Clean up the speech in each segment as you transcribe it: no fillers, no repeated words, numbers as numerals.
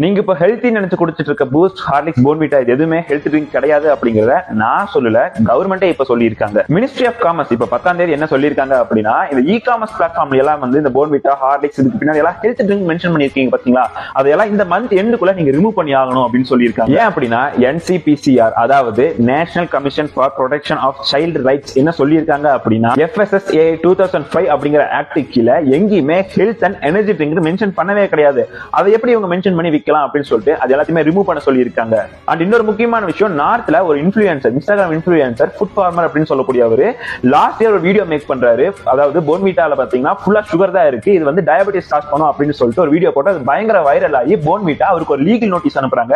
நீங்க இப்ப ஹெல்த்தி நினைச்சு குடிச்சிட்டு இருக்க பூஸ்ட், ஹார்லிக்ஸ், போர்ன்விட்டா இது எதுவுமே ஹெல்த் ட்ரிங்க் கிடையாது அப்படிங்கறத நான் சொல்லல, கவர்மெண்டே இப்ப சொல்லியிருக்காங்க. மினிஸ்ட்ரி ஆஃப் காமர்ஸ் இப்ப 10ஆம் தேதி என்ன சொல்லியிருக்காங்க அப்படின்னா, இந்த இ-காமர்ஸ் பிளாட்ஃபார்ம்ல எல்லாம் வந்து இந்த போர்ன்விட்டா, ஹார்லிக்ஸ் இதுக்கு பின்னாடி எல்லாம் ஹெல்த் ட்ரிங்க் மென்ஷன் பண்ணிருக்கீங்க பாத்தீங்களா, அதெல்லாம் இந்த மந்த் எண்டுக்குள்ள நீங்க ரிமூவ் பண்ணி ஆகணும் அப்படின்னு சொல்லியிருக்காங்க. ஏன் அப்படின்னா NCPCR அதாவது national commission for protection of child rights என்ன சொல்லியிருக்காங்க அப்படின்னா, FSSAI 2005 அப்படிங்கிற ஆக்ட் கீழ எங்கேயுமே health and energy drink mention பண்ணவே கிடையாது. அதை எப்படி இவங்க மென்ஷன் பண்ணி அப்படின்னு சொல்லிட்டு அது எல்லாத்தையுமே ரிமூவ் பண்ண சொல்லி இருக்காங்க. அண்ட் இன்னொரு முக்கியமான விஷயம், நார்த்ல ஒரு influencer, Instagram influencer, food farmer அப்படின்னு சொல்லக்கூடியவர் லாஸ்ட் இயர் ஒரு வீடியோ மேக் பண்றாரு. அதாவது போர்ன்விட்டால பாத்தீங்கன்னா ஃபுல்லா சுகர் தான் இருக்கு, இது வந்து டயபெட்டிஸ் காஸ் பண்ணும் அப்படின்னு சொல்லிட்டு ஒரு வீடியோ போட்டு அது பயங்கர வைரல் ஆகி போர்ன்விட்டா அவருக்கு ஒரு லீகல் நோட்டீஸ் அனுப்புறாங்க.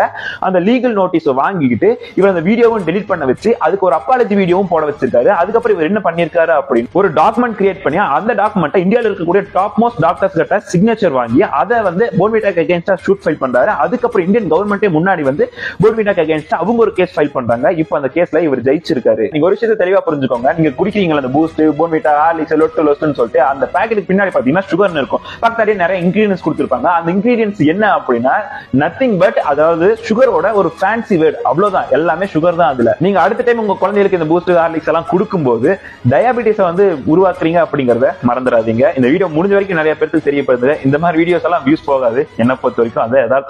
அந்த லீகல் நோட்டீஸ் வாங்கிக்கிட்டு இவர் அந்த வீடியோவும் டெலிட் பண்ண வச்சு அதுக்கு ஒரு அப்பாலஜி வீடியோவும் போட வச்சிருக்காரு. அதுக்கப்புறம் இவர் என்ன பண்ணிருக்காரு அப்படின்னு ஒரு டாக்குமெண்ட் கிரியேட் பண்ணி அந்த டாக்குமெண்ட்டை இந்தியாவில் இருக்கக்கூடிய டாப் மோஸ்ட் டாக்டர்ஸ் கிட்ட சிக்னேச்சர் வாங்கி அதை வந்து போர்ன்விட்டாக்கு அகைன்ஸ்டா ஷூட் ஃபைல் பண்றாரு. அதுக்கப்புறம் இந்தியன் கவர்மெண்டே முன்னாடி வந்து போர்ன்விட்டாக்கு அகைன்ஸ்டா அவங்க ஒரு கேஸ் ஃபைல் பண்றாங்க. இப்போ அந்த கேஸ்ல இவர் ஜெயிச்சிருக்காரு. நீங்க ஒரு விஷயத்தை தெளிவா புரிஞ்சுக்கோங்க, நீங்க குடிக்கிறீங்களா அந்த பூஸ்ட், போர்ன்விட்டா, ஹார்லிக்ஸ், லொட்டுன்னு சொல்லிட்டு அந்த பாக்கெட்டுக்கு பின்னாடி பாத்தீங்கன்னா சுகர்னு இருக்கும், பக்கத்தாடியே நிறைய இன்கிரீடியன்ஸ் கொடுத்திருப்பாங்க. அந்த இன்கிரீடியன்ஸ் என்ன அப்படின்னா நத்திங் பட் அதாவது சுகரோட ஒரு ஃபேன்சி வேர்ட், அவ்வளவுதான், எல்லாமே சுகர் தான் அதுல. நீங்க அடுத்த டைம் உங்க குழந்தைகளுக்கு இந்த பூஸ்ட், ஹார்லிக்ஸ் எல்லாம் கொடுக்கும்போது டயாபெட்டிஸை வந்து உருவாக்குறீங்க அப்படிங்கறத மறந்துடாதீங்க. இந்த வீடியோ முடிஞ்ச வரைக்கும் நிறைய பேருக்கு தெரியப்படுது. இந்த மாதிரி வீடியோஸ் எல்லாம் வியூஸ் போகாது, என்ன பொறுத்த வரைக்கும் அதை யதார்த்தம்.